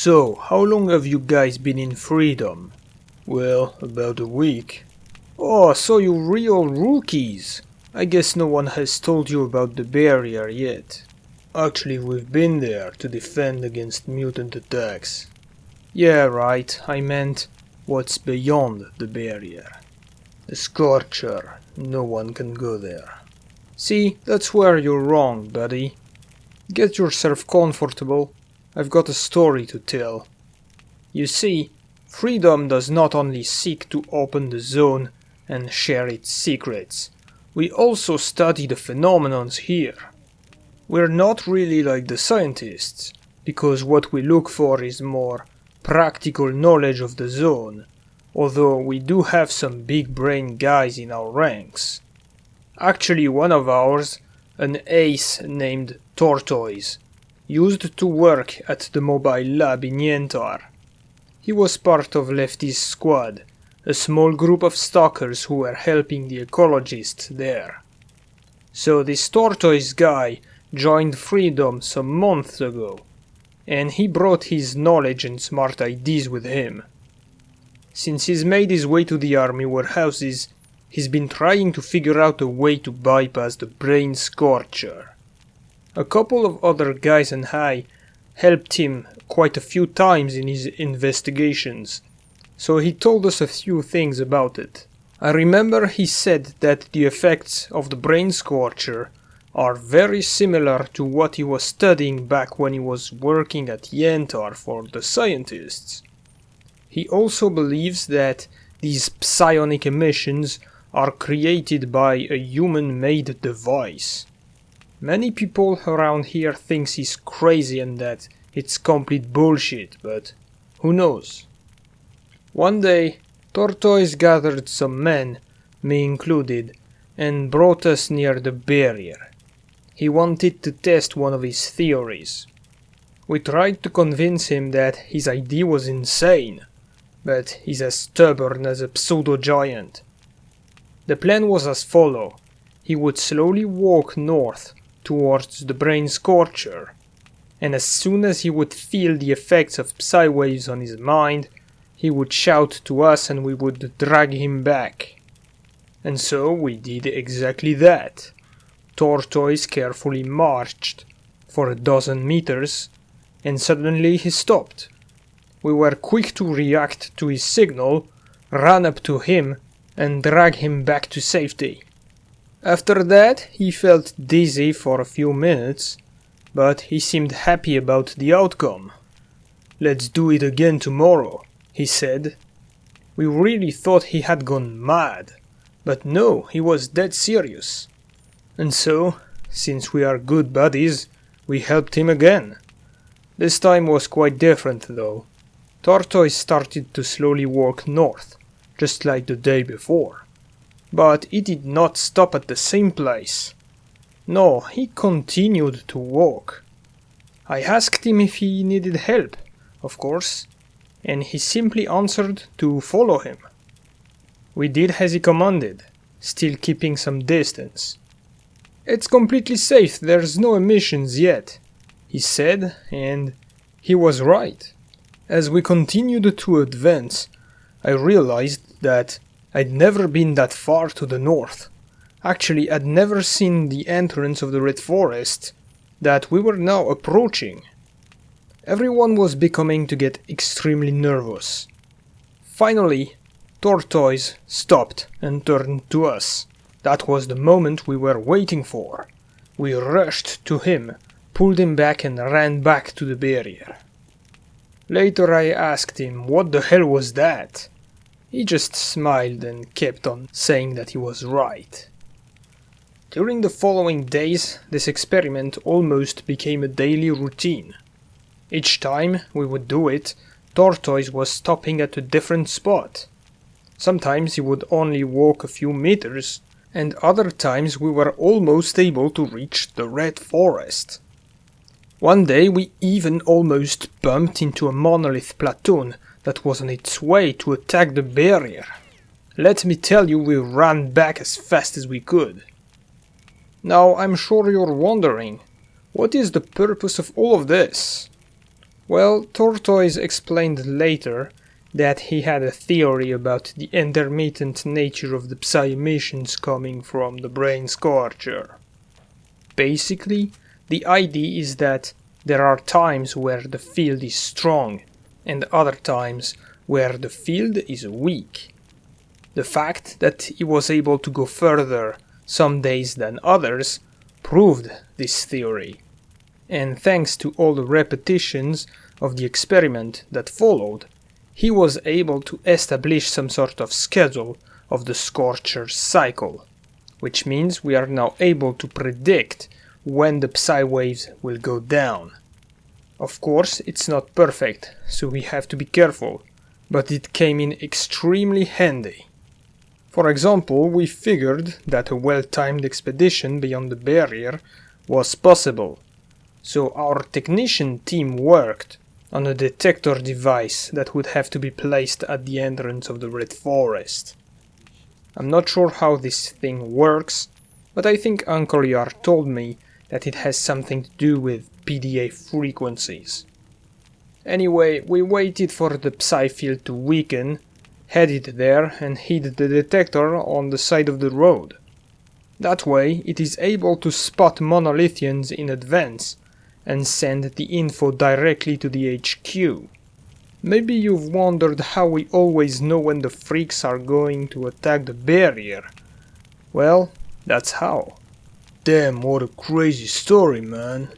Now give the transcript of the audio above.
So, how long have you guys been in freedom? Well, about a week. Oh, so you real rookies! I guess no one has told you about the barrier yet. Actually, we've been there to defend against mutant attacks. Yeah, right, I meant what's beyond the barrier. The Scorcher, no one can go there. See, that's where you're wrong, buddy. Get yourself comfortable. I've got a story to tell. You see, freedom does not only seek to open the zone and share its secrets. We also study the phenomenons here. We're not really like the scientists, because what we look for is more practical knowledge of the zone, although we do have some big brain guys in our ranks. Actually, one of ours, an ace named Tortoise, used to work at the mobile lab in S.T.A.L.K.E.R. He was part of Lefty's squad, a small group of stalkers who were helping the ecologists there. So this Tortoise guy joined Freedom some months ago, and he brought his knowledge and smart ideas with him. Since he's made his way to the army warehouses, he's been trying to figure out a way to bypass the brain scorcher. A couple of other guys and I helped him quite a few times in his investigations, so he told us a few things about it. I remember he said that the effects of the brain scorcher are very similar to what he was studying back when he was working at S.T.A.L.K.E.R for the scientists. He also believes that these psionic emissions are created by a human-made device. Many people around here thinks he's crazy and that it's complete bullshit, but who knows? One day, Tortoise gathered some men, me included, and brought us near the barrier. He wanted to test one of his theories. We tried to convince him that his idea was insane, but he's as stubborn as a pseudo-giant. The plan was as follows. He would slowly walk north towards the brain scorcher, and as soon as he would feel the effects of psi waves on his mind, he would shout to us and we would drag him back. And so we did exactly that. Tortoise carefully marched for 12 meters, and suddenly he stopped. We were quick to react to his signal, ran up to him, and drag him back to safety. After that, he felt dizzy for a few minutes, but he seemed happy about the outcome. "Let's do it again tomorrow," he said. We really thought he had gone mad, but no, he was dead serious. And so, since we are good buddies, we helped him again. This time was quite different though. Tortoise started to slowly walk north, just like the day before. But he did not stop at the same place. No, he continued to walk. I asked him if he needed help, of course, and he simply answered to follow him. We did as he commanded, still keeping some distance. "It's completely safe, there's no emissions yet," he said, and he was right. As we continued to advance, I realized that I'd never been that far to the north. Actually, I'd never seen the entrance of the Red Forest that we were now approaching. Everyone was beginning to get extremely nervous. Finally, Tortoise stopped and turned to us. That was the moment we were waiting for. We rushed to him, pulled him back and ran back to the barrier. Later I asked him what the hell was that. He just smiled and kept on saying that he was right. During the following days, this experiment almost became a daily routine. Each time we would do it, Tortoise was stopping at a different spot. Sometimes he would only walk a few meters, and other times we were almost able to reach the Red Forest. One day we even almost bumped into a monolith platoon that was on its way to attack the barrier. Let me tell you, we ran back as fast as we could. Now I'm sure you're wondering, what is the purpose of all of this? Well, Tortoise explained later that he had a theory about the intermittent nature of the Psi emissions coming from the brain scorcher. Basically, the idea is that there are times where the field is strong and other times where the field is weak. The fact that he was able to go further some days than others proved this theory. And thanks to all the repetitions of the experiment that followed, he was able to establish some sort of schedule of the Scorcher's cycle, which means we are now able to predict when the Psi waves will go down. Of course, it's not perfect, so we have to be careful, but it came in extremely handy. For example, we figured that a well-timed expedition beyond the barrier was possible, so our technician team worked on a detector device that would have to be placed at the entrance of the Red Forest. I'm not sure how this thing works, but I think Uncle Yar told me that it has something to do with PDA frequencies. Anyway, we waited for the Psi field to weaken, headed there and hid the detector on the side of the road. That way it is able to spot monolithians in advance and send the info directly to the HQ. Maybe you've wondered how we always know when the freaks are going to attack the barrier. Well, that's how. Damn, what a crazy story, man.